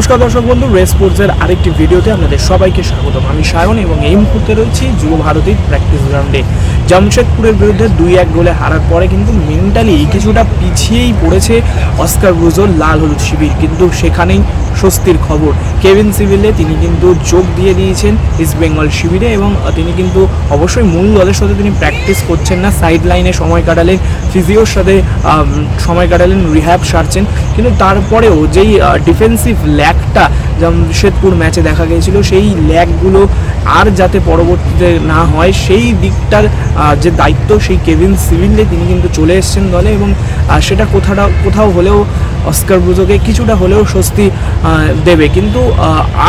নমস্কার দর্শক বন্ধু, রেস স্পোর্টসের আরেকটি ভিডিওতে আপনাদের সবাইকে স্বাগতম। আমি সায়ন এবং এই মুহূর্তে রয়েছি যুব ভারতীর প্র্যাকটিস গ্রাউন্ডে। জামশেদপুরের বিরুদ্ধে 2-1 গোলে হারার পরে কিন্তু মেন্টালি কিছুটা পিছিয়েই পড়েছে অস্কার ব্রুজোর লাল হলুদ শিবির, কিন্তু সেখানেই স্বস্তির খবর। কেভিন সিভিলে তিনি কিন্তু যোগ দিয়ে দিয়েছেন ইস্ট বেঙ্গল শিবিরে এবং তিনি কিন্তু অবশ্যই মূল দলের সাথে তিনি প্র্যাকটিস করছেন না, সাইড লাইনে সময় কাটালেন, ফিজিওর সাথে সময় কাটালেন, রিহ্যাব সারছেন। কিন্তু তারপরেও যেই ডিফেন্সিভ ল্যাগটা জামশেদপুর ম্যাচে দেখা গিয়েছিল, সেই ল্যাগগুলো আর যাতে পরবর্তীতে না হয় সেই দিকটার যে দায়িত্ব সেই কেভিন সিভিলে তিনি কিন্তু চলে এসেছেন দলে এবং সেটা কোথাও হলেও অস্কার ব্রুজোকে কিছুটা হলেও স্বস্তি দেবে। কিন্তু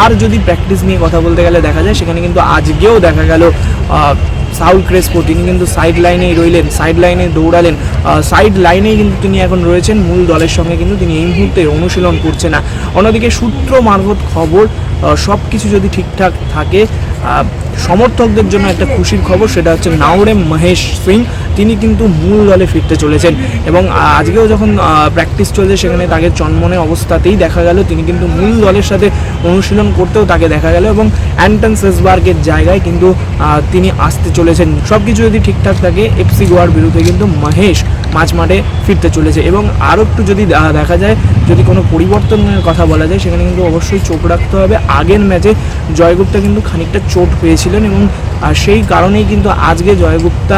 আর যদি প্র্যাকটিস নিয়ে কথা বলতে গেলে দেখা যায়, সেখানে কিন্তু আজকেও দেখা গেল সাউল ক্রেসপো তিনি কিন্তু সাইড লাইনেই রইলেন, সাইড লাইনে দৌড়ালেন, সাইড লাইনেই কিন্তু তিনি এখন রয়েছেন, মূল দলের সঙ্গে কিন্তু তিনি এই মুহূর্তে অনুশীলন করছে না। অন্যদিকে সূত্র মারফত খবর, সব কিছু যদি ঠিকঠাক থাকে, সমর্থকদের জন্য একটা খুশির খবর, সেটা হচ্ছে নাওরেম মহেশ সিং তিনি কিন্তু মূল দলে ফিরতে চলেছেন এবং আজকেও যখন প্র্যাকটিস চলছে সেখানে তাকে চনমনে অবস্থাতেই দেখা গেল, তিনি কিন্তু মূল দলের সাথে অনুশীলন করতেও তাকে দেখা গেল এবং অ্যান্টন সেসবার্গের জায়গায় কিন্তু তিনি আসতে চলেছেন। সব কিছু যদি ঠিকঠাক থাকে, এফসি গোয়ার বিরুদ্ধে কিন্তু মহেশ মাঝ মাঠে ফিরতে চলেছে এবং আরও একটু যদি দেখা যায়, যদি কোনো পরিবর্তনের কথা বলা যায়, সেখানে কিন্তু অবশ্যই চোখ রাখতে হবে। আগের ম্যাচে জয়গুপ্তা কিন্তু খানিকটা চোট পেয়েছিলেন এবং সেই কারণেই কিন্তু আজকে জয়গুপ্তা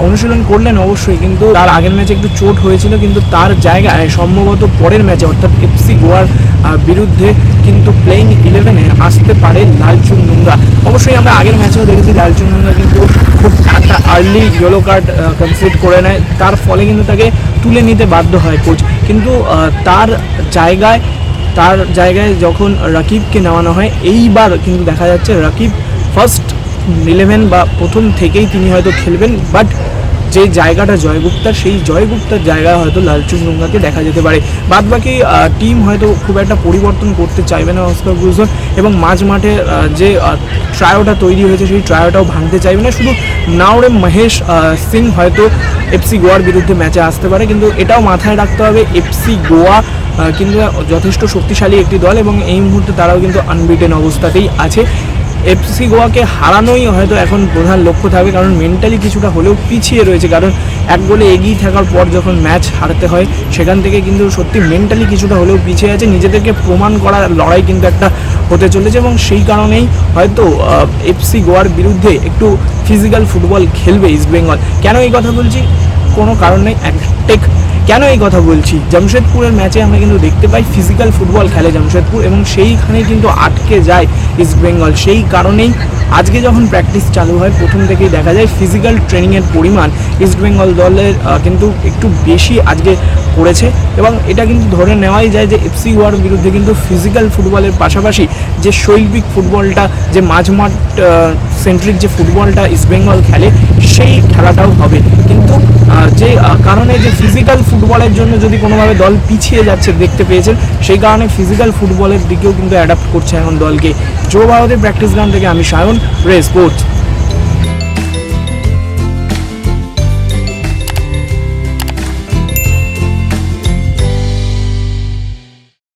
অনুশীলন করলেন অবশ্যই, কিন্তু তার আগের ম্যাচে একটু চোট হয়েছিল, কিন্তু তার জায়গায় সম্ভবত পরের ম্যাচে অর্থাৎ এফসি গোয়ার বিরুদ্ধে কিন্তু প্লেইং 11-এ আসতে পারে লালচুং নুঙ্গা। অবশ্যই আমরা আগের ম্যাচেও দেখেছি লালচুং নুঙ্গা কিন্তু খুব একটা আর্লি ইয়েলো কার্ড কনসিড করে নেয়, তার ফলে কিন্তু তাকে তুলে নিতে বাধ্য হয় কোচ। কিন্তু তার জায়গায় যখন রাকিবকে নেওয়ানো হয়, এইবার কিন্তু দেখা যাচ্ছে রাকিব ফার্স্ট 11 বা প্রথম থেকেই তিনি হয়তো খেলবেন, বাট যে জায়গাটা জয়গুপ্তার, সেই জয়গুপ্তার জায়গায় হয়তো লালচুং নুঙ্গাকে দেখা যেতে পারে। বাদবাকি টিম হয়তো খুব একটা পরিবর্তন করতে চাইবে না অস্কার ব্রুজো এবং মাঝ মাঠে যে ট্রায়োটা তৈরি হয়েছে সেই ট্রায়োটাও ভাঙতে চাইবে না। শুধু নাওরেম মহেশ সিং হয়তো এফসি গোয়ার বিরুদ্ধে ম্যাচে আসতে পারে, কিন্তু এটাও মাথায় রাখতে হবে এফসি গোয়া কিন্তু যথেষ্ট শক্তিশালী একটি দল এবং এই মুহূর্তে তারাও কিন্তু আনবিটেন অবস্থাতেই আছে। এফসি গোয়াকে হারানোই হয়তো এখন প্রধান লক্ষ্য থাকবে, কারণ মেন্টালি কিছুটা হলেও পিছিয়ে রয়েছে, কারণ এক গোলে এগিয়ে থাকার পর যখন ম্যাচ হারতে হয় সেখান থেকে কিন্তু সত্যি মেন্টালি কিছুটা হলেও পিছিয়ে আছে। নিজেদেরকে প্রমাণ করার লড়াই কিন্তু একটা হতে চলেছে এবং সেই কারণেই হয়তো এফসি গোয়ার বিরুদ্ধে একটু ফিজিক্যাল ফুটবল খেলবে ইস্ট বেঙ্গল। কেন এই কথা বলছি? কোনো কারণ নেই, কেন এই কথা বলছি, জামশেদপুরের ম্যাচে আমরা কিন্তু দেখতে পাই ফিজিক্যাল ফুটবল খেলে জামশেদপুর এবং সেইখানে কিন্তু আটকে যায় ইস্ট বেঙ্গল। সেই কারণেই আজকে যখন প্র্যাকটিস চালু হয় প্রথম থেকেই দেখা যায় ফিজিক্যাল ট্রেনিংয়ের পরিমাণ ইস্ট বেঙ্গল দলের কিন্তু একটু বেশি আজকে করেছে এবং এটা কিন্তু ধরে নেওয়াই যায় যে এফসি গোয়ার বিরুদ্ধে কিন্তু ফিজিক্যাল ফুটবলের পাশাপাশি যে শৈল্পিক ফুটবলটা, যে মাঝমাঠ সেন্ট্রিক যে ফুটবলটা ইস্ট বেঙ্গল খেলে, সেই খেলাটাও হবে। কিন্তু যে কারণে যে ফিজিক্যাল ফুটবলের জন্য যদি কোনোভাবে দল পিছিয়ে যাচ্ছে দেখতে পেয়েছেন, সেই কারণে ফিজিক্যাল ফুটবলের দিকেও কিন্তু অ্যাডাপ্ট করছে এখন দলকে। যুব ভারতের প্র্যাকটিস গ্রাউন্ড থেকে আমি সায়ন, রেস স্পোর্টস।